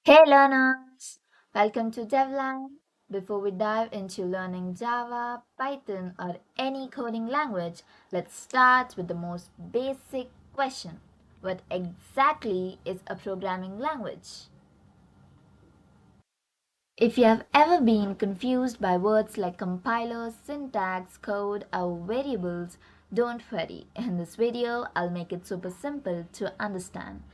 Hey learners! Welcome to DevLan. Before we dive into learning Java, Python, or any coding language, let's start with the most basic question. What exactly is a programming language? If you have ever been confused by words like compilers, syntax, code, or variables, don't worry. In this video, I'll make it super simple to understand.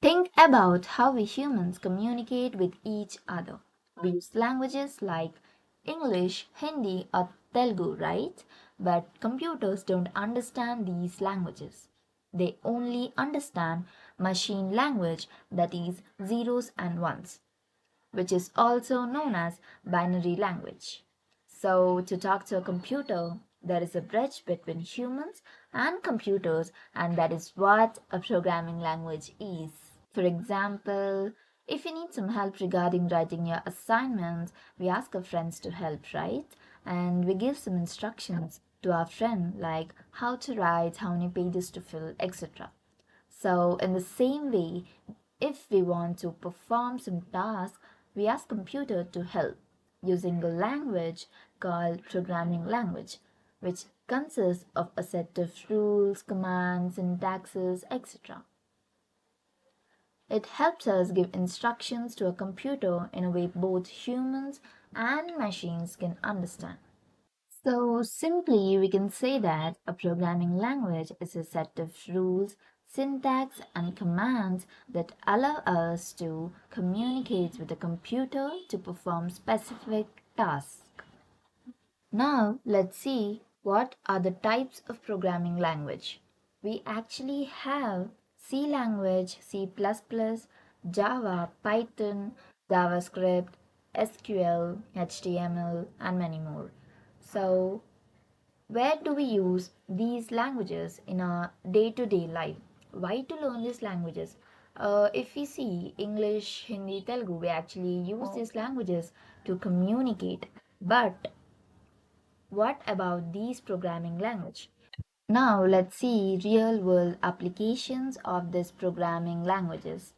Think about how we humans communicate with each other. We use languages like English, Hindi, or Telugu, right? But computers don't understand these languages. They only understand machine language, that is, zeros and ones, which is also known as binary language. So, to talk to a computer, there is a bridge between humans and computers, and that is what a programming language is. For example, if you need some help regarding writing your assignments, we ask our friends to help, right? And we give some instructions to our friend like how to write, how many pages to fill, etc. So, in the same way, if we want to perform some task, we ask computer to help using a language called programming language, which consists of a set of rules, commands, syntaxes, etc. It helps us give instructions to a computer in a way both humans and machines can understand. So simply we can say that a programming language is a set of rules, syntax and commands that allow us to communicate with a computer to perform specific tasks. Now let's see what are the types of programming language. We actually have C language, C++, Java, Python, JavaScript, SQL, HTML, and many more. So, where do we use these languages in our day to day life? Why to learn these languages? If we see English, Hindi, Telugu, we actually use these languages to communicate. But what about these programming language? Now let's see real world applications of these programming languages.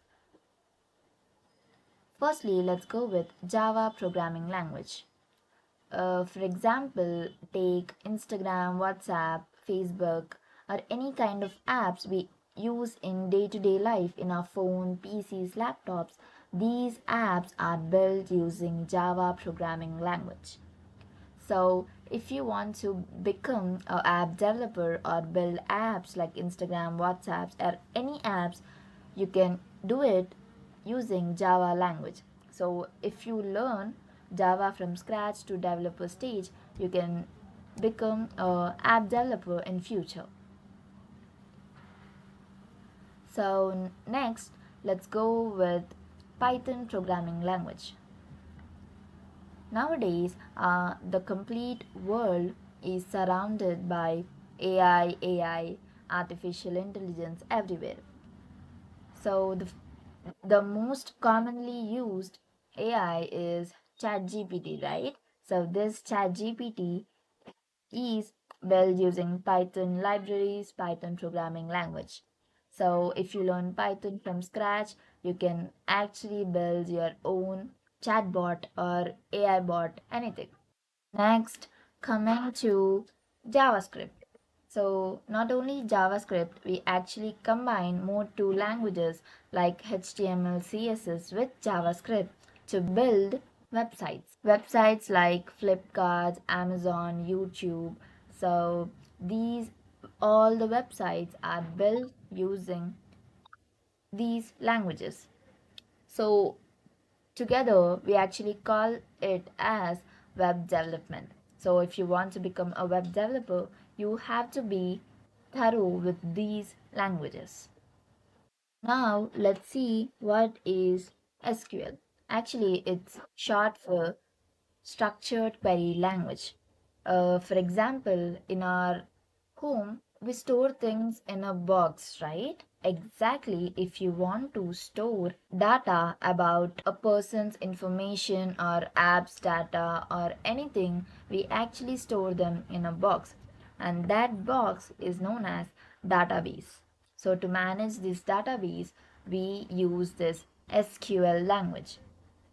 Firstly, let's go with Java programming language. For example, take Instagram, WhatsApp, Facebook, or any kind of apps we use in day to day life in our phone, PCs, laptops. These apps are built using Java programming language. So, if you want to become an app developer or build apps like Instagram, WhatsApp, or any apps, you can do it using Java language. So, if you learn Java from scratch to developer stage, you can become an app developer in future. So, next, let's go with Python programming language. Nowadays, the complete world is surrounded by AI, artificial intelligence everywhere. So, the most commonly used AI is ChatGPT, right? So, this ChatGPT is built using Python libraries, Python programming language. So if you learn Python from scratch, you can actually build your own chatbot or AI bot, anything. Next, coming to JavaScript. So not only JavaScript, we actually combine more two languages like HTML, CSS with JavaScript to build websites. Websites like Flipkart, Amazon, YouTube. So these all the websites are built using these languages. So together we actually call it as web development. So if you want to become a web developer, you have to be thorough with these languages. Now let's see what is SQL. Actually, it's short for structured query language. For example, in our home, we store things in a box, right? Exactly, if you want to store data about a person's information or app's data or anything, we actually store them in a box. And that box is known as database. So to manage this database, we use this SQL language.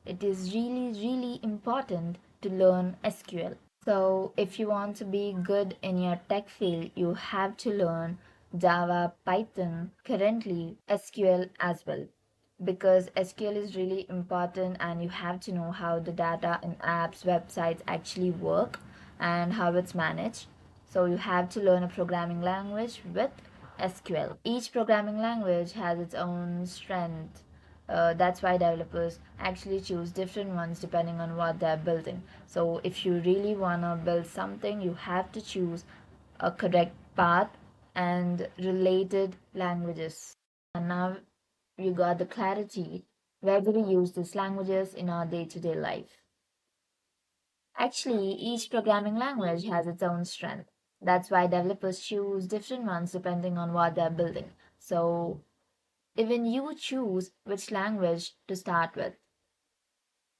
It is really important to learn SQL. So, if you want to be good in your tech field, you have to learn Java, Python, currently SQL as well. Because SQL is really important and you have to know how the data in apps, websites actually work and how it's managed. So, you have to learn a programming language with SQL. Each programming language has its own strength. That's why developers actually choose different ones depending on what they're building. So if you really want to build something, you have to choose a correct path and related languages. And now you got the clarity. Where do we use these languages in our day-to-day life? Actually, each programming language has its own strength. That's why developers choose different ones depending on what they're building. So even you choose which language to start with.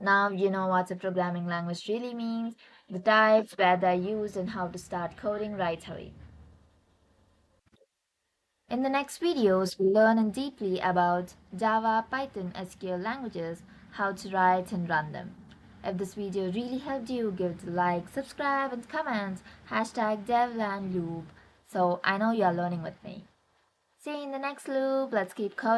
Now you know what a programming language really means, the types, where they're used, and how to start coding right away. In the next videos, we'll learn in deeply about Java, Python, SQL languages, how to write and run them. If this video really helped you, give it a like, subscribe, and comment #DevLan loop so I know you are learning with me. See you in the next loop. Let's keep coding.